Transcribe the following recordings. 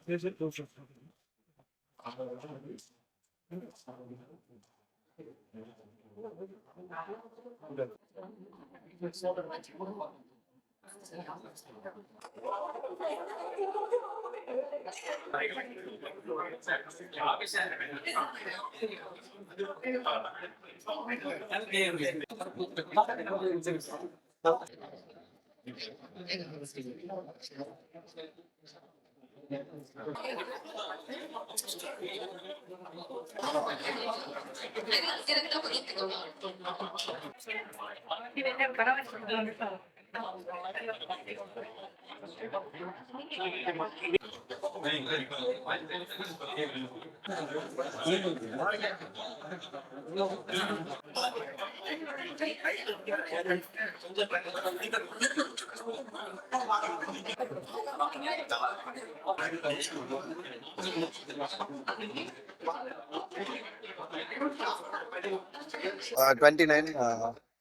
29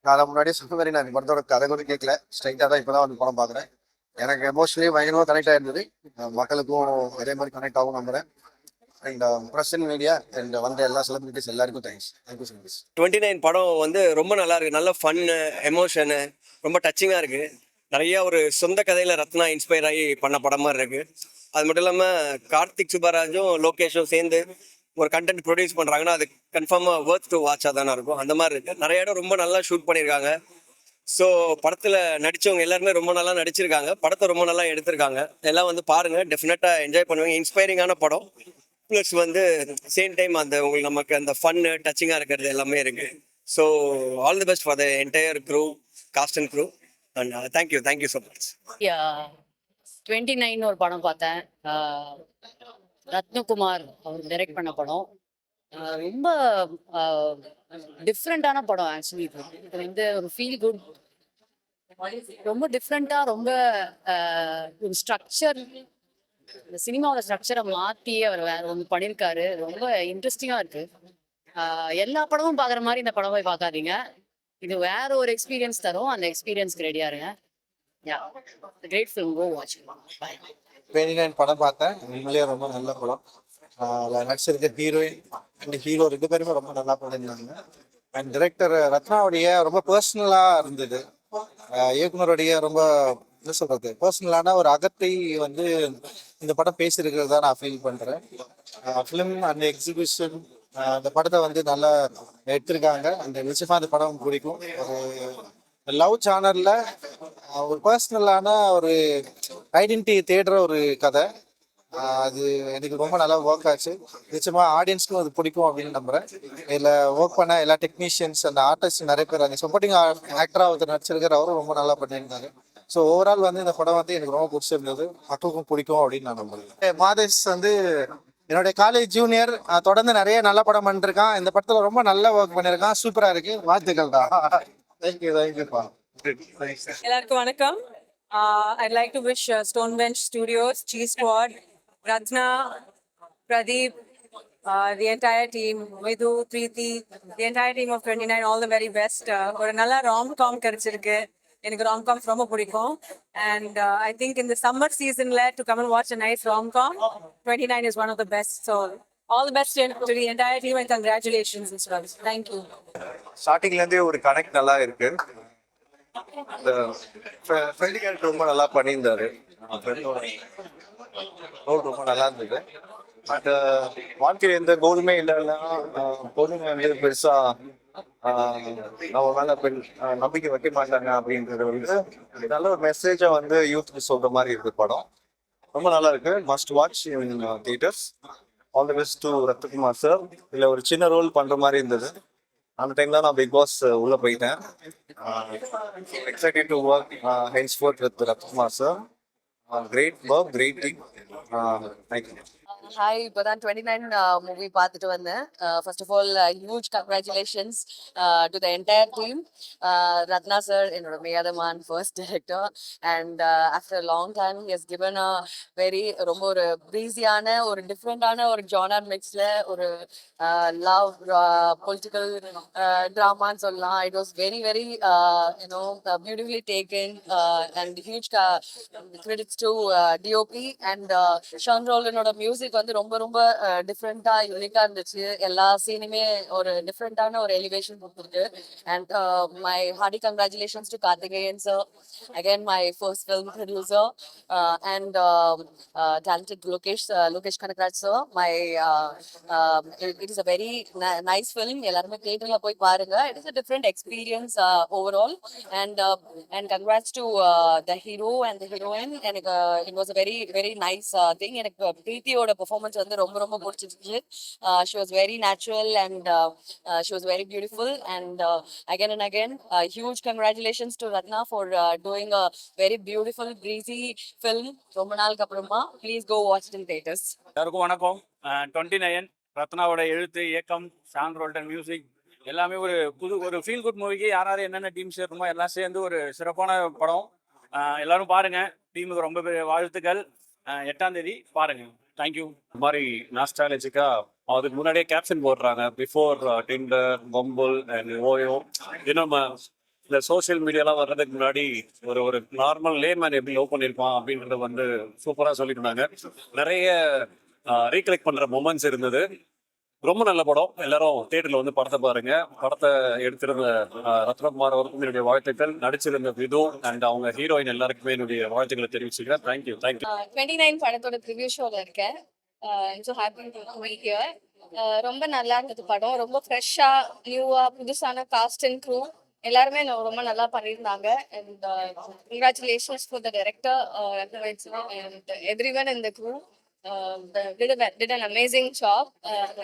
நான் முன்னாடியே சொன்ன மாதிரி நான் இந்த படத்தோட கதை கூட கேட்கல, ஸ்ட்ரைட்டாக தான் இப்போ தான் வந்து படம் பார்க்குறேன். எனக்கு எமோஷனலி பயங்கரமாக கனெக்ட் ஆயிருந்தது. மக்களுக்கும் அதே மாதிரி கனெக்ட் ஆகும் நம்புறேன். அண்ட் பிரசன்ட் மீடியா அண்ட் வந்த எல்லா செலிபிரிட்டிஸ் எல்லாருக்கும் தேங்க்யூ ஸோ மச். 29 படம் வந்து ரொம்ப நல்லா இருக்கு. நல்ல ஃபன்னு, எமோஷனு ரொம்ப டச்சிங்காக இருக்கு. நிறைய ஒரு சொந்த கதையில ரத்னா இன்ஸ்பயர் ஆகி பண்ண படம் மாதிரி இருக்கு. அது மட்டும் இல்லாமல் கார்த்திக் சுப்பராஜும் லோகேஷும் சேர்ந்து ஒரு கண்டென்ட் ப்ரொடியூஸ் பண்ணுறாங்கன்னா அது கன்ஃபார்மாக ஒர்த் டு வாட்சாக தானே இருக்கும். அந்த மாதிரி இருக்குது. நிறைய இடம் ரொம்ப நல்லா ஷூட் பண்ணியிருக்காங்க. ஸோ படத்தில் நடித்தவங்க எல்லாருமே ரொம்ப நல்லா நடிச்சிருக்காங்க. படத்தை ரொம்ப நல்லா எடுத்திருக்காங்க. எல்லாம் வந்து பாருங்கள், டெஃபினட்டாக என்ஜாய் பண்ணுவாங்க. இன்ஸ்பைரிங்கான படம். ப்ளஸ் வந்து சேம் டைம் அந்த உங்களுக்கு நமக்கு அந்த ஃபன்னு டச்சிங்காக இருக்கிறது எல்லாமே இருக்குது. So all the best for the entire crew, cast and crew. And thank you so much. 29 ஒரு படம் பார்த்தேன். ரத்னகுமார் அவர் டைரக்ட் பண்ண படம். ரொம்ப டிஃப்ரெண்டான படம். ஆக்சுவலி இது வந்து ஒரு ஃபீல் குட், ரொம்ப டிஃப்ரெண்ட்டாக, ரொம்ப ஒரு ஸ்ட்ரக்சர், இந்த சினிமாவோட ஸ்ட்ரக்சரை மாற்றி அவர் வேற ஒன்று பண்ணியிருக்காரு. ரொம்ப இன்ட்ரெஸ்டிங்காக இருக்குது. எல்லா படமும் பார்க்குற மாதிரி இந்த படம் போய் பார்க்காதீங்க. இது வேற ஒரு எக்ஸ்பீரியன்ஸ் தரும். அந்த எக்ஸ்பீரியன்ஸ்க்கு ரெடியாக இருங்க. Great film, go watch. Bye. 29 படம் பார்த்தேன். உண்மையிலேயே ரொம்ப நல்ல படம். நடிச்சிருக்க ஹீரோயின் அண்ட் ஹீரோ 2 பேருமே ரொம்ப நல்லா பண்ணியிருந்தாங்க. அண்ட் டிரெக்டர் ரத்னாவுடைய ரொம்ப பர்சனலாக இருந்தது. இயக்குனருடைய ரொம்ப என்ன சொல்றது, பர்சனலான ஒரு அகத்தை வந்து இந்த படம் பேசியிருக்கிறதா நான் ஃபீல் பண்ணுறேன். ஃபிலிம் அண்ட் எக்ஸிபிஷன் அந்த படத்தை வந்து நல்லா எடுத்திருக்காங்க. அந்த நிச்சயமாக அந்த படம் பிடிக்கும். ஒரு லவ் ஜானர்ல ஒரு பர்சனலான ஒரு ஐடென்டிட்டி தேடுற ஒரு கதை. அது எனக்கு ரொம்ப நல்லா ஒர்க் ஆச்சு. நிச்சயமா ஆடியன்ஸ்க்கும் அது பிடிக்கும் அப்படின்னு நம்புறேன். இதில் ஒர்க் பண்ண எல்லா டெக்னீஷியன்ஸ் அந்த ஆர்டிஸ்ட் நிறைய பேர், அந்த சப்போர்ட்டிங் ஆக்டரா ஒருத்தர் நடிச்சிருக்கிற அவரும் ரொம்ப நல்லா பண்ணியிருந்தாரு. ஸோ ஓவரால் வந்து இந்த படம் வந்து எனக்கு ரொம்ப பிடிச்சிருந்தது, மக்களுக்கும் பிடிக்கும் அப்படின்னு நான் நம்புறேன். மாதேஷ் வந்து என்னுடைய காலேஜ் ஜூனியர், தொடர்ந்து நிறைய நல்ல படம் பண்ணிருக்கான். இந்த படத்துல ரொம்ப நல்லா ஒர்க் பண்ணிருக்கான். சூப்பரா இருக்கு. வாழ்த்துக்கள் தான். தேங்க்யூப்பா. எல்லாருக்கும் வணக்கம். I'd like to wish Stone Bench Studios, Cheese Squad, Ratna, Pradeep, the entire team, Vidhu, Preeti, the entire team of 29, all the very best. ஒரு நல்ல rom-com கிடைச்சிருக்கு. எனக்கு rom-coms ரொம்ப பிடிக்கும். And I think in the summer seasonல to come and watch a nice rom-com, 29 is one of the best. So all the best to the entire team and congratulations as well. Thank you. ஸ்டார்டிங்லேருந்தே ஒரு connect நல்லா இருக்கு. இந்த friend character ரொம்ப நல்லா பண்ணியிருந்தாரு. Role ரொம்ப நல்லா இருந்தது. பட் வாழ்க்கையில் எந்த கோலுமே இல்லைன்னா பொண்ணுங்க மீது பெருசா நம்ம மேல நம்பிக்கை வைக்க மாட்டாங்க அப்படின்றது வந்து நல்ல ஒரு மெசேஜை வந்து யூத்துக்கு சொல்ற மாதிரி இருக்கு படம். ரொம்ப நல்லா இருக்கு. Must watch in theatres. All the best to Rathnakumar sir. இல்லை ஒரு சின்ன ரோல் பண்ற மாதிரி இருந்தது. அந்த டைம் தான் நான் பிக் பாஸ் உள்ள போயிட்டேன். Excited to work henceforth with Ratnakumar sir. Great work, great team. Thank you. Hi இப்போதான் 29 மூவி பார்த்துட்டு வந்தேன். First of all huge congratulations to the entire team. Ratna sir என்னோட மேதமான் first director and after long time has given a very ரொம்ப ஒரு ப்ரீஸியான ஒரு டிஃப்ரெண்டான ஒரு ஜானர் மிக்ஸில் ஒரு லவ் பொலிட்டிக்கல் ட்ராமான்னு சொல்லலாம். It was very very you know beautifully taken and huge credits to DOP and Sean ரோலனோட மியூசிக் வந்து ரொம்ப ரொம்ப டிஃப்ரெண்டா யூனிக்கா இருந்துச்சு. எல்லா சீனுமே ஒரு டிஃப்ரெண்டான ஒரு எலிவேஷன் கொடுத்துருக்கு. And my Hardy congratulations to Karthikeyan sir, again my first film producer and talented Lokesh Kanakraj sir. It is a very nice film. எல்லாருமே தியேட்டர்ல போய் பாருங்க. It is a different experience overall and congrats to the hero and the heroine. எனக்கு it was a very very nice thing. எனக்கு பிரீத்தியோட performance வந்து ரொம்ப ரொம்ப பிடிச்சிருந்துச்சு. She was very natural and she was very beautiful and again and again huge congratulations to Ratna for doing a very beautiful breezy film ரொம்ப நாளுக்கு அப்புறமா. Please go watch it in theaters. எல்லாருக்கும் வணக்கம். 29 ரத்னாவோட எழுத்து, இயக்கம், ஷான் ரோல்டன் மியூசிக் எல்லாமே ஒரு feel good மூவிக்கு யார் யார் என்னென்ன டீம் சேரணுமோ எல்லாம் சேர்ந்து ஒரு சிறப்பான படம். எல்லாரும் பாருங்க. டீமுக்கு ரொம்ப பெரிய வாழ்த்துக்கள். 8ஆம் தேதி பாருங்க. தேங்க்யூ. இந்த மாதிரி நாஸ்டாலஜிக்கா அதுக்கு முன்னாடியே கேப்ஷன் போடுறாங்க, before Tinder, bumble and OYO. இது நம்ம இந்த சோஷியல் மீடியாலாம் வர்றதுக்கு முன்னாடி ஒரு நார்மல் லேமேன் எப்படி லவ் பண்ணியிருப்பான் அப்படின்றத வந்து சூப்பராக சொல்லியிருந்தாங்க. நிறைய ரீகலெக்ட் பண்ணுற மொமெண்ட்ஸ் இருந்தது. ரொம்ப நல்ல படம். எல்லாரும் தியேட்டர்ல வந்து படத்தை பாருங்க. படத்தை எடுத்திருந்த ரத்னகுமார் அவருக்கும் என்னுடைய வாழ்த்துக்கள். நடிச்சிருந்த விது அண்ட் அவங்க ஹீரோயின் எல்லாருக்குமே என்னுடைய வாழ்த்துக்களை தெரிவிச்சுக்கிறேன். தேங்க்யூ. 29 படத்தோட ரிவ்யூ ஷோல இருக்கேன். So happy to be here. ரொம்ப நல்லா இருந்தது படம். ரொம்ப ஃப்ரெஷ்ஷா நியூவா புதுசான காஸ்ட் அண்ட் க்ரூ எல்லாருமே ரொம்ப நல்லா பண்ணியிருந்தாங்க. And congratulations for the director and everyone in the crew did an amazing job.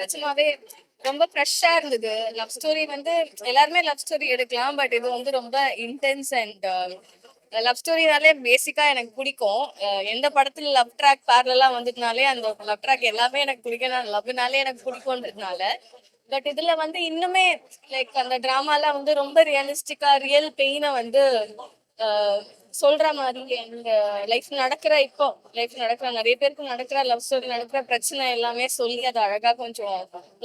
நிஜமாவே ரொம்ப ஃப்ரெஷ்ஷா இருந்தது. லவ் ஸ்டோரி வந்து எல்லாருமே லவ் ஸ்டோரி எடுக்கலாம், பட் இது வந்து ரொம்ப இன்டென்ஸ் அண்ட் லவ் ஸ்டோரினாலே பேசிக்கா எனக்கு பிடிக்கும். எந்த படத்துல லவ் ட்ராக் பேரலா வந்துட்டுனாலே அந்த லவ் ட்ராக் எல்லாமே எனக்கு பிடிக்கும். லவ்னாலே எனக்கு பிடிக்கும்ன்றதுனால. பட் இதுல வந்து இன்னுமே லைக் அந்த டிராமாலாம் வந்து ரொம்ப ரியலிஸ்டிக்கா ரியல் பெயினை வந்து சொல்ற மாதிரி எங்க லைஃப் நடக்கிற நிறைய பேருக்கு நடக்கிற லவ் ஸ்டோரி நடக்கிற பிரச்சனை எல்லாமே சொல்லி அது அழகா கொஞ்சம்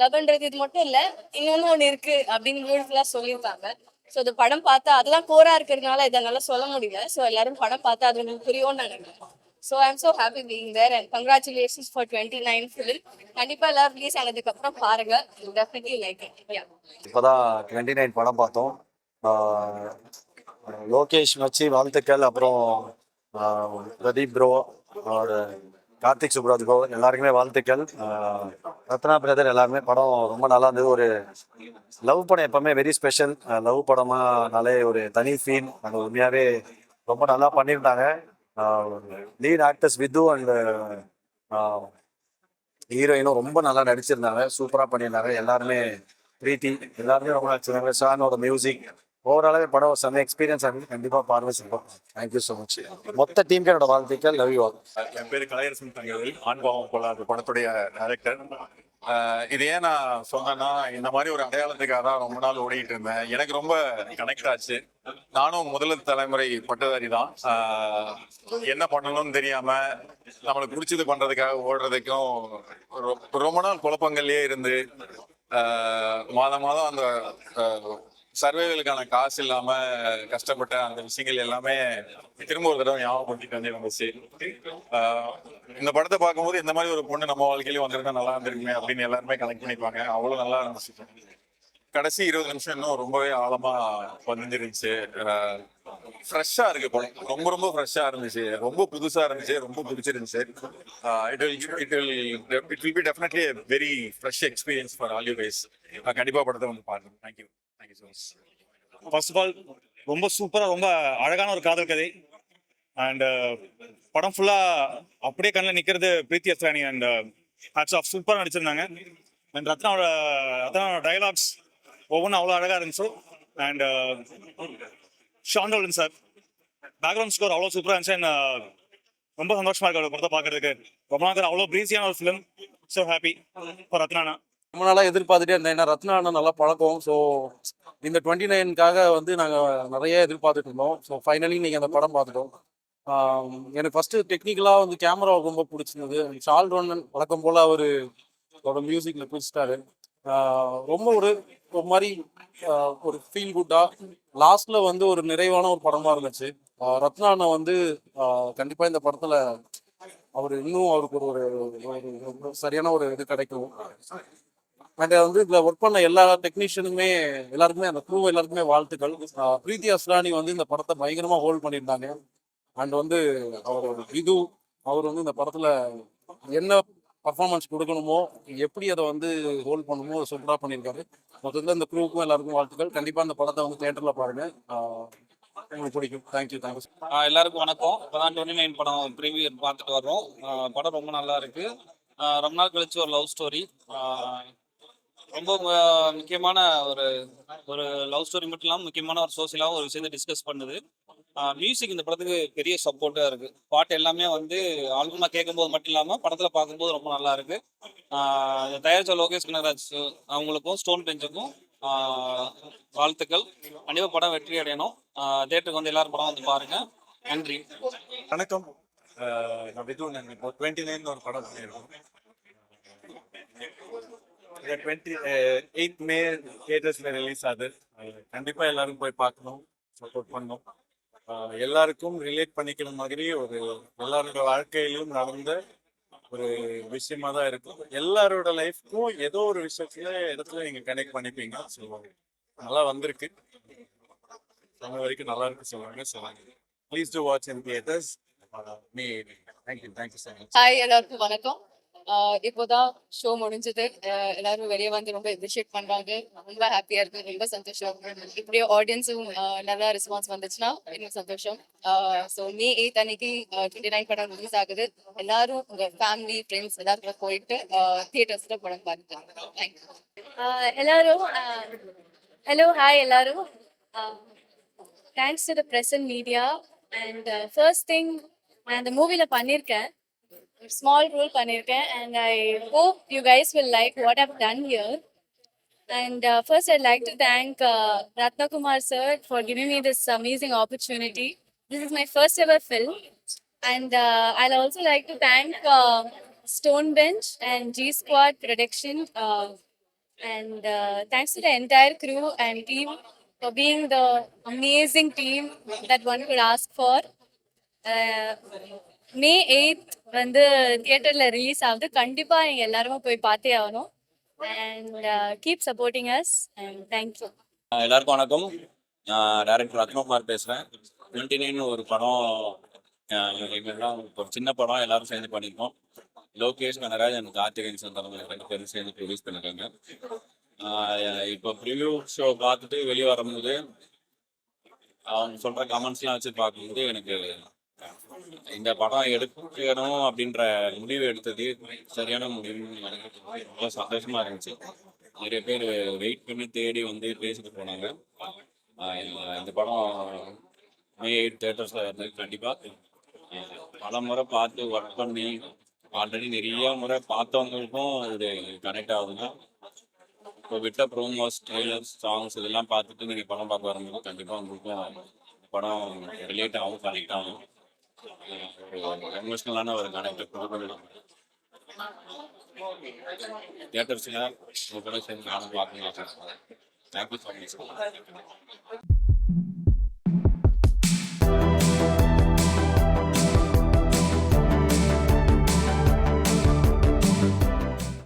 லவ்ன்றது இது மட்டும் இல்ல இன்னொன்னு ஒண்ணு இருக்கு அப்படின்னு பியூட்டிஃபுல்லா சொல்லியிருக்காங்க. ஸோ அது படம் பார்த்தா அதெல்லாம் கோரா இருக்கிறதுனால இதை நல்லா சொல்ல முடியல. ஸோ எல்லாரும் படம் பார்த்தா அது உங்களுக்கு புரியும்னு நினைக்கிறேன். So I am so happy being there and congratulations for 29 film. கண்டிப்பா எல்லாரும் ரிலீஸ் ஆனதுக்கு அப்புறம் பாருங்க. Definitely like it. யா. இப்போதான் 29 படம் பார்த்தோம். லோகேஷ் மச்சி வாழ்த்துக்கள். அப்புறம் பிரதீப் ப்ரோ, கார்த்திக் சுப்ராஜ் ப்ரோ எல்லாருக்குமே வாழ்த்துக்கள். ரத்னா பிரதர் எல்லாருமே படம் ரொம்ப நல்லா இருந்தது. ஒரு லவ் படம் எப்பவுமே வெரி ஸ்பெஷல். லவ் படமானாலே ஒரு தனி ஃபீல். அது உண்மையாகவே ரொம்ப நல்லா பண்ணியிருந்தாங்க. லீட் ஆக்டர்ஸ் விது அண்ட் ஹீரோயினும் ரொம்ப நல்லா நடிச்சிருந்தாங்க. சூப்பராக பண்ணியிருந்தாங்க. எல்லாருமே பிரீத்தி எல்லாருமே ரொம்ப நடிச்சிருந்தாங்க. ஷானோட மியூசிக் ஓவராலாகவே படம் செம்ம எக்ஸ்பீரியன்ஸ் ஆகுது. கண்டிப்பாக பார்வை செய்வோம். Thank you so much. மொத்த டீமுக்கு என்னோட வாழ்த்துக்கள். Love you all. என் பேர் கலையரசன் தங்கவேல், ஆண்பாவம் போல படத்துடைய டைரக்டர். இது ஏன் நான் சொன்னேன்னா, இந்த மாதிரி ஒரு அடையாளத்துக்காக தான் ரொம்ப நாள் ஓடிட்டு இருந்தேன். எனக்கு ரொம்ப கனெக்ட் ஆச்சு. நானும் முதல் தலைமுறை பட்டதாரி தான். என்ன பண்ணணும்னு தெரியாம நம்மளுக்கு பிடிச்சது பண்றதுக்காக ஓடுறதுக்கும் ரொம்ப நாள் குழப்பங்கள்லயே இருந்து மாதம் அந்த சர்வைவலுக்கான காசு இல்லாம கஷ்டப்பட்ட அந்த விஷயங்கள் எல்லாமே திரும்ப ஒரு தடவை ஞாபகப்படுத்திட்டு வந்து இருந்துச்சு. இந்த படத்தை பார்க்கும்போது இந்த மாதிரி ஒரு பொண்ணு நம்ம வாழ்க்கையிலும் வந்திருந்தா நல்லா இருந்திருக்குமே அப்படின்னு எல்லாருமே கனெக்ட் பண்ணிப்பாங்க. அவ்வளவு நல்லா இருந்துச்சு. கடைசி 20 நிமிஷம் இன்னும் ரொம்பவே ஆழமா வந்துருந்துச்சு. ஃப்ரெஷ்ஷா இருக்கு படம். ரொம்ப ரொம்ப ஃப்ரெஷ்ஷா இருந்துச்சு. ரொம்ப புதுசா இருந்துச்சு. ரொம்ப பிடிச்சிருந்துச்சு. It will be definitely a very fresh experience for all you guys. கண்டிப்பா படத்தை வந்து பாருங்க. Thank you so much. First of all ரொம்ப சூப்பராக ரொம்ப அழகான ஒரு காதல் கதை. அண்ட் படம் ஃபுல்லாக அப்படியே கண்ணில் நிற்கிறது Preethi Asrani and hats off சூப்பராக நடிச்சிருந்தாங்க. அண்ட் ரத்னாவோட டைலாக்ஸ் ஒவ்வொன்றும் அவ்வளோ அழகாக இருந்துச்சு. And Sean Roldan sir background score அவ்வளோ சூப்பராக இருந்துச்சு. அண்ட் ரொம்ப சந்தோஷமா இருக்கு ஒரு படத்தை பார்க்கறதுக்கு. ரொம்ப நாள் அவ்வளோ பிரீசியான ஒரு ஃபிலிம். ஸோ ஹாப்பி ஃபார் ரத்னானா. ரொம்ப நாளாக எதிர்பார்த்துட்டே இருந்தேன். ஏன்னா ரத்னா அண்ணன் நல்லா பழக்கம். ஸோ இந்த 29க்காக வந்து நாங்கள் நிறைய எதிர்பார்த்துட்டு இருந்தோம். ஸோ ஃபைனலி நீங்கள் அந்த படம் பார்த்துட்டோம். எனக்கு ஃபஸ்ட்டு டெக்னிக்கலாக வந்து கேமரா ரொம்ப பிடிச்சிருந்தது. ஷால்ரோனன் வழக்கம் போல் அவரோட மியூசிக்கில் பிடிச்சிட்டாரு. ரொம்ப ஒரு ஒரு மாதிரி ஒரு ஃபீல் குட்டாக லாஸ்ட்டில் வந்து ஒரு நிறைவான ஒரு படமாக இருந்துச்சு. ரத்னா அண்ணன் வந்து கண்டிப்பாக இந்த படத்தில் அவர் இன்னும் அவருக்கு ஒரு சரியான ஒரு இது கிடைக்கும். அண்ட் வந்து இதில் ஒர்க் பண்ண எல்லா டெக்னீஷியனுமே எல்லாருக்குமே அந்த க்ரூ எல்லாருக்குமே வாழ்த்துக்கள். பிரீத்தி அஸ்ரானி வந்து இந்த படத்தை பயங்கரமாக ஹோல்ட் பண்ணியிருந்தாங்க. அண்ட் வந்து அவர் வந்து இந்த படத்தில் என்ன பர்ஃபார்மன்ஸ் கொடுக்கணுமோ எப்படி அதை வந்து ஹோல்ட் பண்ணணுமோ அதை சூப்பராக பண்ணியிருக்காரு. மொத்தத்தில் இந்த க்ரூவுக்கும் எல்லாருக்கும் வாழ்த்துக்கள். கண்டிப்பாக இந்த படத்தை வந்து தேட்டரில் பாருங்கள், உங்களுக்கு பிடிக்கும். தேங்க்யூ. எல்லாருக்கும் வணக்கம். இப்போதான் 29 படம் ப்ரீவியர் பார்த்துட்டு வர்றோம். படம் ரொம்ப நல்லா இருக்கு. ரொம்ப நாள் கழிச்சு ஒரு லவ் ஸ்டோரி. ரொம்ப முக்கியமான ஒரு ஒரு லவ் ஸ்டோரி மட்டும் இல்லாமல் முக்கியமான ஒரு சோசியலாகவும் ஒரு விஷயத்தை டிஸ்கஸ் பண்ணுது. மியூசிக் இந்த படத்துக்கு பெரிய சப்போர்ட்டாக இருக்கு. பாட்டு எல்லாமே வந்து ஆல்பமாக கேட்கும்போது மட்டும் இல்லாமல் படத்தில் பார்க்கும்போது ரொம்ப நல்லா இருக்கு. தயாரிச்ச லோகேஷ் கனகராஜ் அவங்களுக்கும் ஸ்டோன் பெஞ்சுக்கும் வாழ்த்துக்கள். கண்டிப்பாக படம் வெற்றி அடையணும். தேட்டருக்கு வந்து எல்லாரும் படம் வந்து பாருங்க. நன்றி. வணக்கம். நான் விது. நாங்கள் இப்போ 29 ஒரு படம் பண்ணியிருக்கோம். 28 மே தியேட்டர்ஸ்ல ரிலீஸ் ஆகுது. கண்டிப்பா எல்லாரும் போய் பார்க்கணும், சப்போர்ட் பண்ணணும். எல்லாருக்கும் ரிலேட் பண்ணிக்கிற மாதிரி ஒரு எல்லாரோட வாழ்க்கையிலும் நடந்த ஒரு விஷயமா தான் இருக்கும். எல்லாரோட லைஃப்க்கும் ஏதோ ஒரு இடத்துல நீங்க கனெக்ட் பண்ணிப்பீங்க. ஸோ நல்லா வந்திருக்கு. சொன்ன வரைக்கும் நல்லா இருக்கு சொல்லுவாங்க. Please do watch in theatres. May. Thank you so much. Hi, எல்லாருக்கும் வணக்கம். இப்போதான் ஷோ முடிஞ்சது. எல்லாரும் வெளியே வந்து ரொம்ப எப்ரிஷியேட் பண்றாங்க. ரொம்ப ஹாப்பியா இருக்கு, ரொம்ப சந்தோஷம். இப்படியே ஆடியன்ஸும் நல்லா ரெஸ்பான்ஸ் வந்துச்சுன்னா இன்னும் சந்தோஷம். ஸோ மே 8 அன்னைக்கு 29 படம் ரிலீஸ் ஆகுது. எல்லாரும் உங்க ஃபேமிலி ஃப்ரெண்ட்ஸ் எல்லாரும் போயிட்டு தியேட்டர்ஸ்ல படம் பாருங்க. தேங்க்யூ. எல்லாரும் ஹலோ ஹாய் எல்லாரும். Thanks to the press and media. And first thing, நான் இந்த மூவியில் பண்ணியிருக்கேன், small role பண்ணிருக்கேன். And I hope you guys will like what I've done here. And first I'd like to thank Ratna Kumar sir for giving me this amazing opportunity. This is my first ever film. And I'll also like to thank Stonebench and G Squad production. And thanks to the entire crew and team for being the amazing team that one could ask for. மே 8 வந்து தியேட்டர்ல release ஆகுது. கண்டிப்பா நீங்க எல்லாருமே போய் பார்த்தே ஆகணும். And keep supporting us and thank you. எல்லாருக்கும் வணக்கம். நான் டைரக்டர் ரத்னகுமார் பேசுகிறேன். 29 ஒரு படம், எங்கெல்லாம் ஒரு சின்ன படம் எல்லாரும் சேர்ந்து பண்ணியிருக்கோம். லோகேஷ் கனகராஜ் அண்ட் கார்த்திகேயன் சந்தானம் 2 பேரும் சேர்ந்து ப்ரொடியூஸ் பண்ணியிருக்காங்க. இப்போ ப்ரிவியூ ஷோ பார்த்துட்டு வெளியே வரும்போது அவங்க சொல்கிற கமெண்ட்ஸ்லாம் வச்சு பார்க்கும்போது எனக்கு இந்த படம் எடுக்கணும் அப்படின்ற முடிவு எடுத்தது சரியான முடிவுன்னு எனக்கு ரொம்ப சந்தோஷமா இருந்துச்சு. நிறைய பேர் வெயிட் பண்ணி தேடி வந்து பேசிட்டு போனாங்க. இந்த படம் மே 8 தியேட்டர்ஸில் வந்து கண்டிப்பாக பல முறை பார்த்து ஒர்க் பண்ணி ஆல்ரெடி நிறைய முறை பார்த்தவங்களுக்கும் இது கனெக்ட் ஆகுதுங்க. இப்போ விட்ட ப்ரோமோஸ், ட்ரெய்லர்ஸ், சாங்ஸ் இதெல்லாம் பார்த்துட்டு நீங்கள் படம் பார்க்க வரும்போது கண்டிப்பாக உங்களுக்கும் படம் ரிலேட் ஆகும், கனெக்ட் ஆகும். ஒரு எமோஷ்னலான ஒரு கனெக்ட் கொடுக்கணும். தியேட்டர்ஸில் உங்க கூட சேர்ந்து நானும் பார்க்கணும். Thank you so much.